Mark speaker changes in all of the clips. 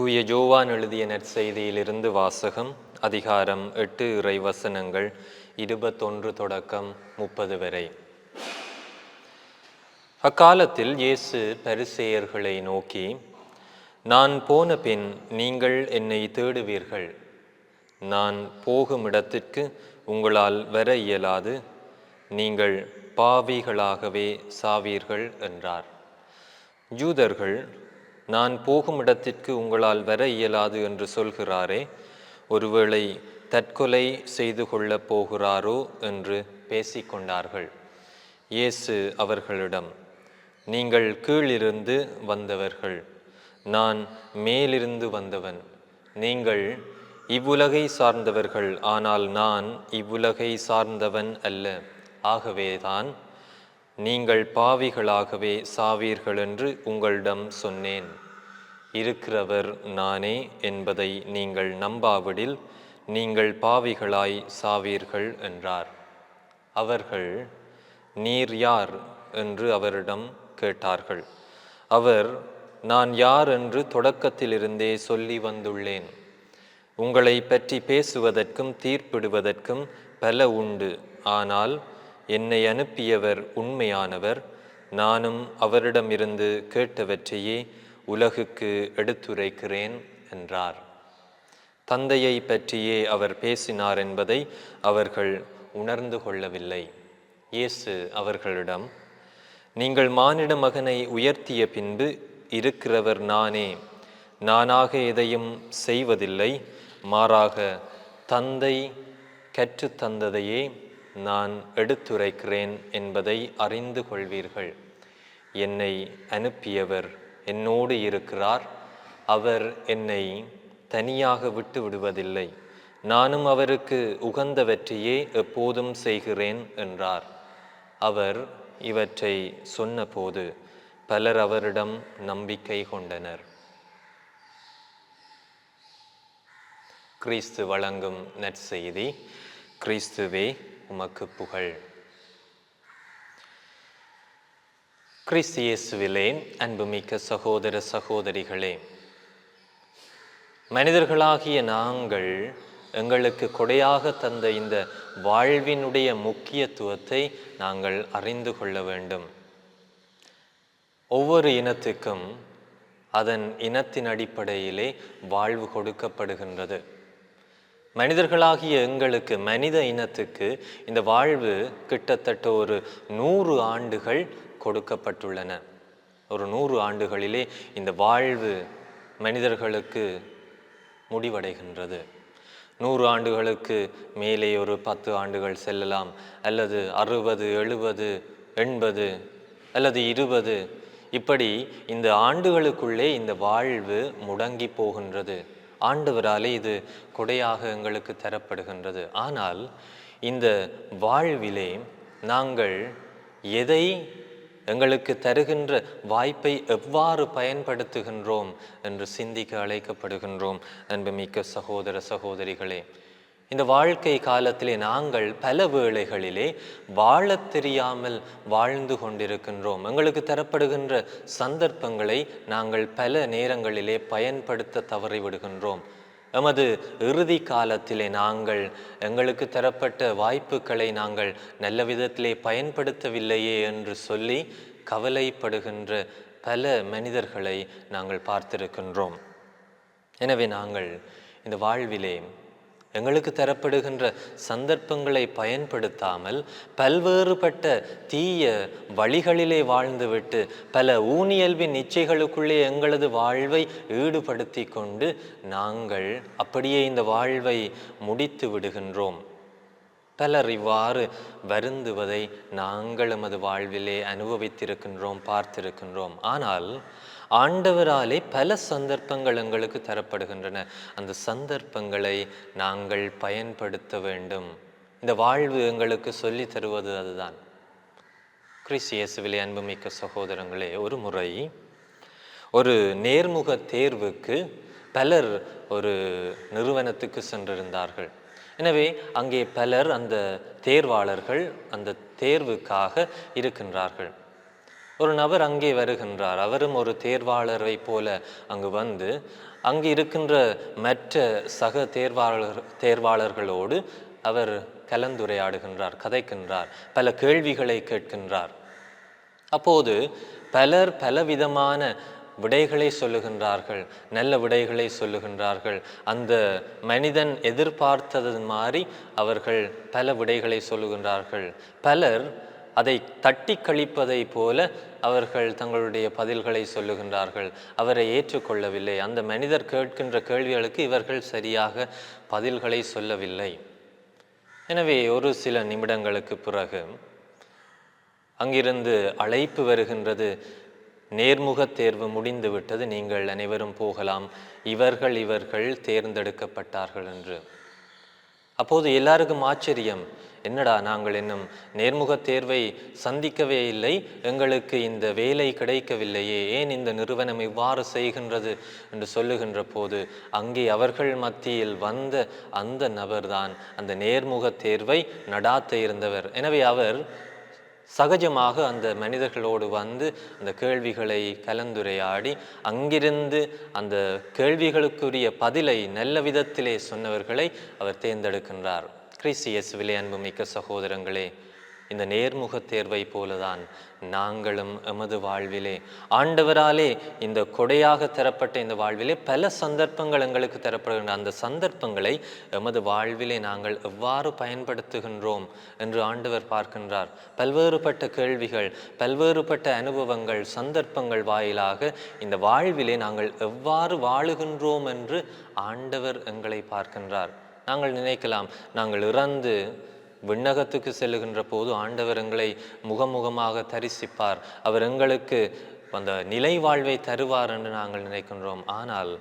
Speaker 1: தூய யோவான் எழுதிய நற்செய்தியிலிருந்து வாசகம். அதிகாரம் 8 இறை வசனங்கள் 21 தொடக்கம் 30 வரை. அக்காலத்தில் இயேசு பரிசேயர்களை நோக்கி, நான் போன பின் நீங்கள் என்னை தேடுவீர்கள். நான் போகும் இடத்திற்கு உங்களால் வர இயலாது. நீங்கள் பாவிகளாகவே சாவீர்கள் என்றார். யூதர்கள், நான் போகும் இடத்திற்கு உங்களால் வர இயலாது என்று சொல்கிறாரே, ஒருவேளை தற்கொலை செய்து கொள்ளப் போகிறாரோ என்று பேசிக்கொண்டார்கள். இயேசு அவர்களிடம், நீங்கள் கீழிருந்து வந்தவர்கள், நான் மேலிருந்து வந்தவன். நீங்கள் இவ்வுலகை சார்ந்தவர்கள், ஆனால் நான் இவ்வுலகை சார்ந்தவன் அல்ல. ஆகவேதான் நீங்கள் பாவிகளாகவே சாவீர்கள் என்று உங்களிடம் சொன்னேன். இருக்கிறவர் நானே என்பதை நீங்கள் நம்பாவிடில் நீங்கள் பாவிகளாய் சாவீர்கள் என்றார். அவர்கள், நீர் யார் என்று அவரிடம் கேட்டார்கள். அவர், நான் யார் என்று தொடக்கத்திலிருந்தே சொல்லி வந்துள்ளேன். உங்களை பற்றி பேசுவதற்கும் தீர்ப்பிடுவதற்கும் பல உண்டு, ஆனால் என்னை அனுப்பியவர் உண்மையானவர். நானும் அவரிடமிருந்து கேட்டவற்றையே உலகுக்கு எடுத்துரைக்கிறேன் என்றார். தந்தையை பற்றியே அவர் பேசினார் என்பதை அவர்கள் உணர்ந்து கொள்ளவில்லை. இயேசு அவர்களிடம், நீங்கள் மானிட மகனை உயர்த்திய பின்பு இருக்கிறவர் நானே. நானாக எதையும் செய்வதில்லை, மாறாக தந்தை கற்றுத்தந்ததையே நான் எடுத்துரைக்கிறேன் என்பதை அறிந்து கொள்வீர்கள். என்னை அனுப்பியவர் என்னோடு இருக்கிறார். அவர் என்னை தனியாக விட்டு விடுவதில்லை. நானும் அவருக்கு உகந்தவற்றையே எப்போதும் செய்கிறேன் என்றார். அவர் இவற்றை சொன்னபோது பலர் அவரிடம் நம்பிக்கை கொண்டனர். கிறிஸ்து வழங்கும் நற்செய்தி. கிறிஸ்துவே உமக்கு புகழ். கிறிஸ்து இயேசுவிலே அன்புமிக்க சகோதர சகோதரிகளே, மனிதர்களாகிய நாங்கள் எங்களுக்கு கொடையாக தந்த இந்த வாழ்வினுடைய முக்கியத்துவத்தை நாங்கள் அறிந்து கொள்ள வேண்டும். ஒவ்வொரு இனத்துக்கும் அதன் இனத்தின் அடிப்படையிலே வாழ்வு கொடுக்கப்படுகின்றது. மனிதர்களாகிய எங்களுக்கு, மனித இனத்துக்கு இந்த வாழ்வு கிட்டத்தட்ட ஒரு 100 ஆண்டுகள் கொடுக்கப்பட்டுள்ளன. ஒரு 100 ஆண்டுகளிலே இந்த வாழ்வு மனிதர்களுக்கு முடிவடைகின்றது. 100 ஆண்டுகளுக்கு மேலே ஒரு 10 ஆண்டுகள் செல்லலாம், அல்லது 60, 70, 80 அல்லது 20, இப்படி இந்த ஆண்டுகளுக்குள்ளே இந்த வாழ்வு முடங்கி போகின்றது. ஆண்டவராலே இது கொடையாக எங்களுக்கு தரப்படுகின்றது. ஆனால் இந்த வாழ்விலே நாங்கள் எதை, எங்களுக்கு தருகின்ற வாய்ப்பை எவ்வாறு பயன்படுத்துகின்றோம் என்று சிந்திக்க அழைக்கப்படுகின்றோம். அன்புமிக்க சகோதர சகோதரிகளே, இந்த வாழ்க்கை காலத்திலே நாங்கள் பல வேளைகளிலே வாழத் தெரியாமல் வாழ்ந்து கொண்டிருக்கின்றோம். எங்களுக்கு தரப்படுகின்ற சந்தர்ப்பங்களை நாங்கள் பல நேரங்களிலே பயன்படுத்த தவறிவிடுகின்றோம். எமது இறுதி காலத்திலே நாங்கள் எங்களுக்கு தரப்பட்ட வாய்ப்புகளை நாங்கள் நல்ல விதத்திலே பயன்படுத்தவில்லையே என்று சொல்லி கவலைப்படுகின்ற பல மனிதர்களை நாங்கள் பார்த்திருக்கின்றோம். எனவே நாங்கள் இந்த வாழ்விலே எங்களுக்கு தரப்படுகின்ற சந்தர்ப்பங்களை பயன்படுத்தாமல் பல்வேறுபட்ட தீய வழிகளிலே வாழ்ந்துவிட்டு பல ஊனியல்பின் இச்சைகளுக்குள்ளே எங்களது வாழ்வை ஈடுபடுத்தி கொண்டு நாங்கள் அப்படியே இந்த வாழ்வை முடித்து விடுகின்றோம். பலர் இவ்வாறு வருந்துவதை நாங்கள் எமது வாழ்விலே அனுபவித்திருக்கின்றோம், பார்த்திருக்கின்றோம். ஆனால் ஆண்டவராலே பல சந்தர்ப்பங்கள் எங்களுக்கு தரப்படுகின்றன. அந்த சந்தர்ப்பங்களை நாங்கள் பயன்படுத்த வேண்டும். இந்த வாழ்வு எங்களுக்கு சொல்லி தருவது அதுதான். கிறிஸ்து இயேசுவிலே அன்புமிக்க சகோதரங்களே, ஒரு முறை ஒரு நேர்முக தேர்வுக்கு பலர் ஒரு நிறுவனத்துக்கு சென்றிருந்தார்கள். எனவே அங்கே பலர், அந்த தேர்வாளர்கள் அந்த தேர்வுக்காக இருக்கின்றார்கள். ஒரு நபர் அங்கே வருகின்றார். அவரும் ஒரு தேர்வாளரை போல அங்கு வந்து அங்கு இருக்கின்ற மற்ற சக தேர்வாளர்களோடு அவர் கலந்துரையாடுகின்றார், கதைக்கின்றார், பல கேள்விகளை கேட்கின்றார். அப்போது பலர் பலவிதமான விடைகளை சொல்லுகின்றார்கள், நல்ல விடைகளை சொல்லுகின்றார்கள். அந்த மனிதன் எதிர்பார்த்தது மாதிரி அவர்கள் பல விடைகளை சொல்லுகின்றார்கள். பலர் அதை தட்டி கழிப்பதை போல அவர்கள் தங்களுடைய பதில்களை சொல்லுகின்றார்கள். அவரை ஏற்றுக்கொள்ளவில்லை. அந்த மனிதர் கேட்கின்ற கேள்விகளுக்கு இவர்கள் சரியாக பதில்களை சொல்லவில்லை. எனவே ஒரு சில நிமிடங்களுக்கு பிறகு அங்கிருந்து அழைப்பு வருகின்றது. நேர்முக தேர்வு முடிந்து விட்டது, நீங்கள் அனைவரும் போகலாம், இவர்கள் தேர்ந்தெடுக்கப்பட்டார்கள் என்று. அப்போது எல்லாருக்கும் ஆச்சரியம். என்னடா, நாங்கள் இன்னும் நேர்முக தேர்வை சந்திக்கவே இல்லை, எங்களுக்கு இந்த வேலை கிடைக்கவில்லையே, ஏன் இந்த நிறுவனம் இவ்வாறு செய்கின்றது என்று சொல்லுகின்ற போது அங்கே அவர்கள் மத்தியில் வந்த அந்த நபர்தான் அந்த நேர்முக தேர்வை நடாத்த இருந்தவர். எனவே அவர் சகஜமாக அந்த மனிதர்களோடு வந்து அந்த கேள்விகளை கலந்துரையாடி அங்கிருந்து அந்த கேள்விகளுக்குரிய பதிலை நல்ல விதத்திலே சொன்னவர்களை அவர் தேர்ந்தெடுக்கின்றார். கிறிஸ்து இயேசுவிலே அன்புமிக்க சகோதரங்களே, இந்த நேர்முக தேர்வை போலதான் நாங்களும் எமது வாழ்விலே ஆண்டவராலே இந்த கொடையாக தரப்பட்ட இந்த வாழ்விலே பல சந்தர்ப்பங்கள் எங்களுக்கு தரப்படுகின்ற அந்த சந்தர்ப்பங்களை எமது வாழ்விலே நாங்கள் எவ்வாறு பயன்படுத்துகின்றோம் என்று ஆண்டவர் பார்க்கின்றார். பல்வேறுபட்ட கேள்விகள், பல்வேறுபட்ட அனுபவங்கள், சந்தர்ப்பங்கள் வாயிலாக இந்த வாழ்விலே நாங்கள் எவ்வாறு வாழுகின்றோம் என்று ஆண்டவர் எங்களை பார்க்கின்றார். நாங்கள் நினைக்கலாம், நாங்கள் இறந்து விண்ணகத்துக்கு செல்லுகின்ற போது ஆண்டவர் எங்களை முகமுகமாக தரிசிப்பார், அவர் எங்களுக்கு அந்த நிலை வாழ்வை தருவார் என்று நாங்கள் நினைக்கின்றோம். ஆனால்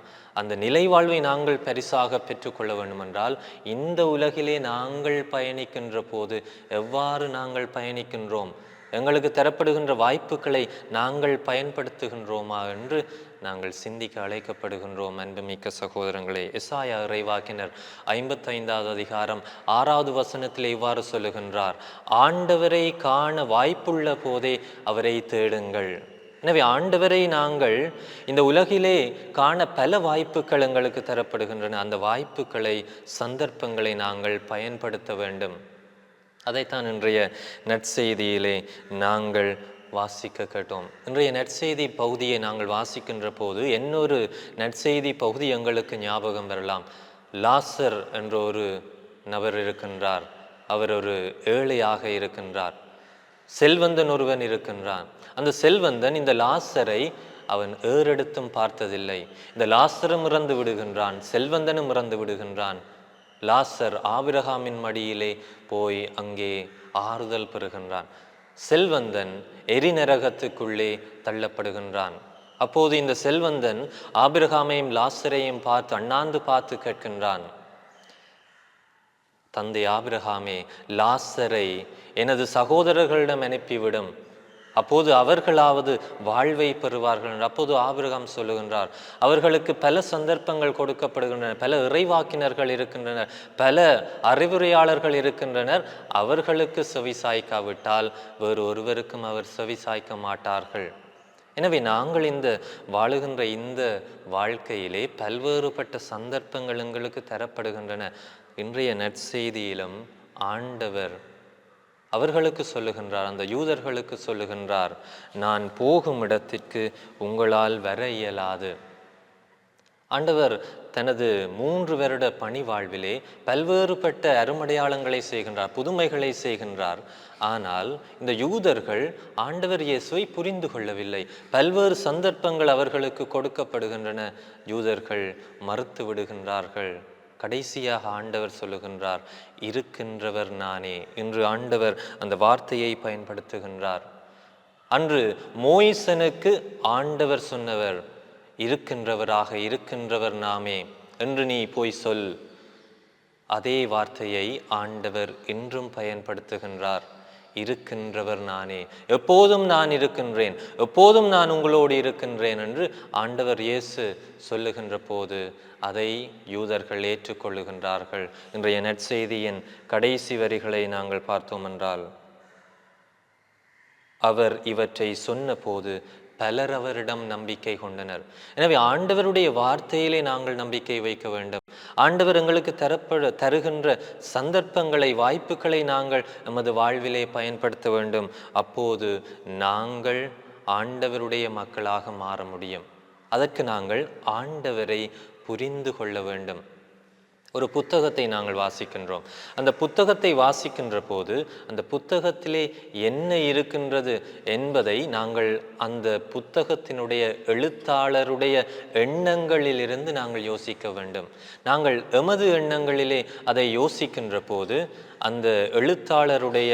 Speaker 1: அந்த நிலை வாழ்வை நாங்கள் பரிசாக பெற்றுக்கொள்ள வேண்டுமென்றால் இந்த உலகிலே நாங்கள் பயணிக்கின்ற போது எவ்வாறு நாங்கள் பயணிக்கின்றோம், எங்களுக்கு தரப்படுகின்ற வாய்ப்புகளை நாங்கள் பயன்படுத்துகின்றோமா என்று நாங்கள் சிந்திக்க அழைக்கப்படுகின்றோம். அன்புமிக்க சகோதரங்களே, எசாயா இறைவாக்கினர் 55வது அதிகாரம் 6வது வசனத்திலே இவ்வாறு சொல்லுகின்றார், ஆண்டவரை காண வாய்ப்புள்ள போதே அவரை தேடுங்கள். எனவே ஆண்டவரை நாங்கள் இந்த உலகிலே காண பல வாய்ப்புகள் எங்களுக்கு தரப்படுகின்றன. அந்த வாய்ப்புகளை, சந்தர்ப்பங்களை நாங்கள் பயன்படுத்த வேண்டும். அதைத்தான் இன்றைய நற்செய்தியிலே நாங்கள் வாசிக்க கேட்டோம். இன்றைய நற்செய்தி பகுதியை நாங்கள் வாசிக்கின்ற போது இன்னொரு நற்செய்தி பகுதி எங்களுக்கு ஞாபகம் வரலாம். லாசர் என்ற ஒரு நபர் இருக்கின்றார். அவர் ஒரு ஏழையாக இருக்கின்றார். செல்வந்தன் ஒருவன் இருக்கின்றான். அந்த செல்வந்தன் இந்த லாசரை அவன் ஏறெடுத்தும் பார்த்ததில்லை. இந்த லாசரும் இறந்து விடுகின்றான், செல்வந்தனும் இறந்து விடுகின்றான். லாசர் ஆபிரகாமின் மடியிலே போய் அங்கே ஆறுதல் பெறுகின்றான். செல்வந்தன் எரிநரகத்துக்குள்ளே தள்ளப்படுகின்றான். அப்போது இந்த செல்வந்தன் ஆபிரகாமையும் லாசரையும் பார்த்து அண்ணாந்து பார்த்து கேட்கின்றான், தந்தை ஆபிரகாமே, லாசரை எனது சகோதரர்களிடம் அனுப்பிவிடும், அப்போது அவர்களாவது வாழ்வை பெறுவார்கள். அப்போது ஆபிரகாம் சொல்லுகின்றார், அவர்களுக்கு பல சந்தர்ப்பங்கள் கொடுக்கப்படுகின்றன, பல இறைவாக்கினர்கள் இருக்கின்றனர், பல அறிவுரையாளர்கள் இருக்கின்றனர், அவர்களுக்கு செவி சாய்க்காவிட்டால் வேறு ஒருவருக்கும் அவர் செவி சாய்க்க மாட்டார்கள். எனவே நாங்கள் இந்த வாழுகின்ற இந்த வாழ்க்கையிலே பல்வேறுபட்ட சந்தர்ப்பங்கள் எங்களுக்கு தரப்படுகின்றன. இன்றைய நற்செய்தியிலும் ஆண்டவர் அவர்களுக்கு சொல்லுகின்றார், அந்த யூதர்களுக்கு சொல்லுகின்றார், நான் போகும் இடத்திற்கு உங்களால் வர இயலாது. ஆண்டவர் தனது 3 வருட பணி வாழ்விலே பல்வேறுபட்ட அருமடையாளங்களை செய்கின்றார், புதுமைகளை செய்கின்றார். ஆனால் இந்த யூதர்கள் ஆண்டவர் இயேசுவை புரிந்து கொள்ளவில்லை. பல்வேறு சந்தர்ப்பங்கள் அவர்களுக்கு கொடுக்கப்படுகின்றன, யூதர்கள் மறுத்து விடுகின்றார்கள். கடைசியாக ஆண்டவர் சொல்லுகின்றார், இருக்கின்றவர் நானே. இன்று ஆண்டவர் அந்த வார்த்தையை பயன்படுத்துகின்றார். அன்று மோயிசனுக்கு ஆண்டவர் சொன்னவர், இருக்கின்றவராக இருக்கின்றவர் நாமே என்று நீ போய் சொல். அதே வார்த்தையை ஆண்டவர் இன்றும் பயன்படுத்துகின்றார். இருக்கின்றவர் நானே, எப்போதும் நான் இருக்கின்றேன், எப்போதும் நான் உங்களோடு இருக்கின்றேன் என்று ஆண்டவர் இயேசு சொல்லுகின்ற போது அதை யூதர்கள் ஏற்றுக்கொள்ளுகின்றார்கள். இன்றைய நற்செய்தியின் கடைசி வரிகளை நாங்கள் பார்த்தோம் என்றால், அவர் இவற்றை சொன்னபோது பலர் அவரிடம் நம்பிக்கை கொண்டனர். எனவே ஆண்டவருடைய வார்த்தையிலே நாங்கள் நம்பிக்கை வைக்க வேண்டும். ஆண்டவர் எங்களுக்கு தருகின்ற சந்தர்ப்பங்களை, வாய்ப்புகளை நாங்கள் நமது வாழ்விலே பயன்படுத்த வேண்டும். அப்போது நாங்கள் ஆண்டவருடைய மக்களாக மாற முடியும். அதற்கு நாங்கள் ஆண்டவரை புரிந்து கொள்ள வேண்டும். ஒரு புத்தகத்தை நாங்கள் வாசிக்கின்றோம். அந்த புத்தகத்தை வாசிக்கின்ற போது அந்த புத்தகத்திலே என்ன இருக்கின்றது என்பதை நாங்கள் அந்த புத்தகத்தினுடைய எழுத்தாளருடைய எண்ணங்களிலிருந்து நாங்கள் யோசிக்க வேண்டும். நாங்கள் எமது எண்ணங்களிலே அதை யோசிக்கின்ற போது அந்த எழுத்தாளருடைய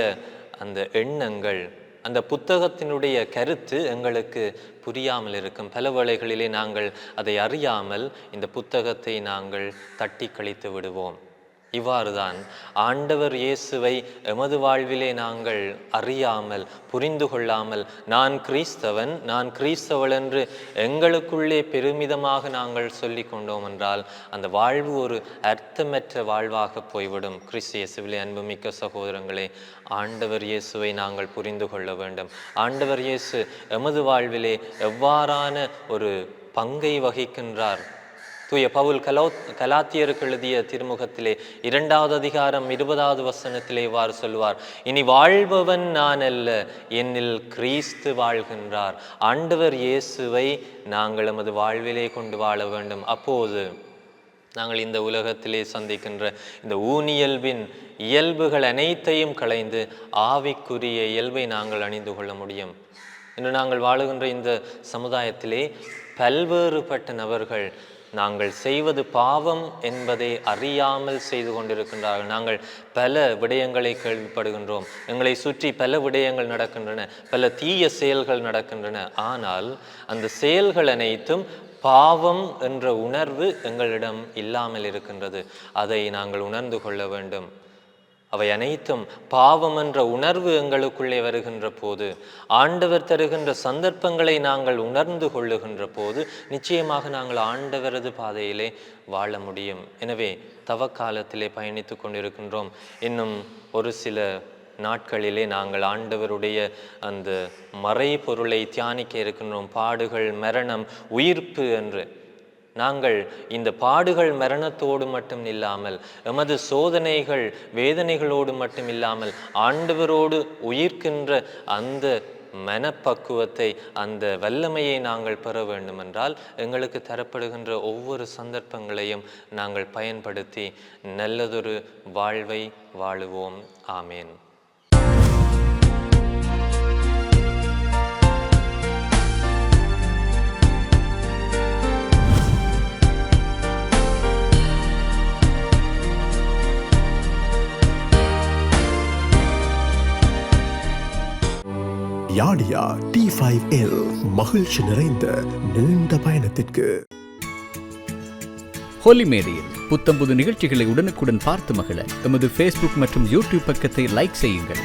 Speaker 1: அந்த எண்ணங்கள், அந்த புத்தகத்தினுடைய கருத்து எங்களுக்கு புரியாமல் இருக்கும். பல வேளைகளிலே நாங்கள் அதை அறியாமல் இந்த புத்தகத்தை நாங்கள் தட்டி கழித்து விடுவோம். இவ்வாறுதான் ஆண்டவர் இயேசுவை எமது வாழ்விலே நாங்கள் அறியாமல், புரிந்து கொள்ளாமல், நான் கிறிஸ்தவன், நான் கிறிஸ்தவள் என்று எங்களுக்குள்ளே பெருமிதமாக நாங்கள் சொல்லி கொண்டோம் என்றால் அந்த வாழ்வு ஒரு அர்த்தமற்ற வாழ்வாக போய்விடும். கிறிஸ்து இயேசுவிலே அன்புமிக்க சகோதரங்களே, ஆண்டவர் இயேசுவை நாங்கள் புரிந்து கொள்ள வேண்டும். ஆண்டவர் இயேசு எமது வாழ்விலே எவ்வாறான ஒரு பங்கை வகிக்கின்றார். தூய பவுல் கலாத்தியருக்கு எழுதிய திருமுகத்திலே 2வது அதிகாரம் 20வது வசனத்திலே இவ்வாறு சொல்வார், இனி வாழ்பவன் நான் அல்ல, என்னில் கிறிஸ்து வாழ்கின்றார். ஆண்டவர் இயேசுவை நாங்கள் நமது வாழ்விலே கொண்டு வாழ வேண்டும். அப்போது நாங்கள் இந்த உலகத்திலே சந்திக்கின்ற இந்த ஊனியல்பின் இயல்புகள் அனைத்தையும் களைந்து ஆவிக்குரிய இயல்பை நாங்கள் அணிந்து கொள்ள முடியும். இன்று நாங்கள் வாழுகின்ற இந்த சமுதாயத்திலே பல்வேறுபட்ட நபர்கள் நாங்கள் செய்வது பாவம் என்பதை அறியாமல் செய்து கொண்டிருக்கின்றார்கள். நாங்கள் பல விடயங்களை கேள்விப்படுகின்றோம். எங்களை சுற்றி பல விடயங்கள் நடக்கின்றன, பல தீய செயல்கள் நடக்கின்றன. ஆனால் அந்த செயல்கள் அனைத்தும் பாவம் என்ற உணர்வு எங்களிடம் இல்லாமல் இருக்கின்றது. அதை நாங்கள் உணர்ந்து கொள்ள வேண்டும். அவை அனைத்தும் பாவம் என்ற உணர்வு எங்களுக்குள்ளே வருகின்ற போது, ஆண்டவர் தருகின்ற சந்தர்ப்பங்களை நாங்கள் உணர்ந்து கொள்ளுகின்ற போது நிச்சயமாக நாங்கள் ஆண்டவரது பாதையிலே வாழ முடியும். எனவே தவக்காலத்திலே பயணித்து கொண்டிருக்கின்றோம். இன்னும் ஒரு சில நாட்களிலே நாங்கள் ஆண்டவருடைய அந்த மறைபொருளை தியானிக்க இருக்கின்றோம். பாடுகள், மரணம், உயிர்ப்பு என்று. நாங்கள் இந்த பாடுகள் மரணத்தோடு மட்டும் இல்லாமல், எமது சோதனைகள் வேதனைகளோடு மட்டும் இல்லாமல், ஆண்டவரோடு உயிர்க்கின்ற அந்த மனப்பக்குவத்தை, அந்த வல்லமையை நாங்கள் பெற வேண்டுமென்றால் எங்களுக்கு தரப்படுகின்ற ஒவ்வொரு சந்தர்ப்பங்களையும் நாங்கள் பயன்படுத்தி நல்லதொரு வாழ்வை வாழுவோம். ஆமேன்.
Speaker 2: யாடியா T5L மகிழ்ச்சி நிறைந்த நீண்ட பயணத்திற்கு.
Speaker 3: ஹோலி மேரியில் புத்தம்புது நிகழ்ச்சிகளை உடனுக்குடன் பார்த்து மகிழ எமது Facebook மற்றும் YouTube பக்கத்தை லைக் செய்யுங்கள்.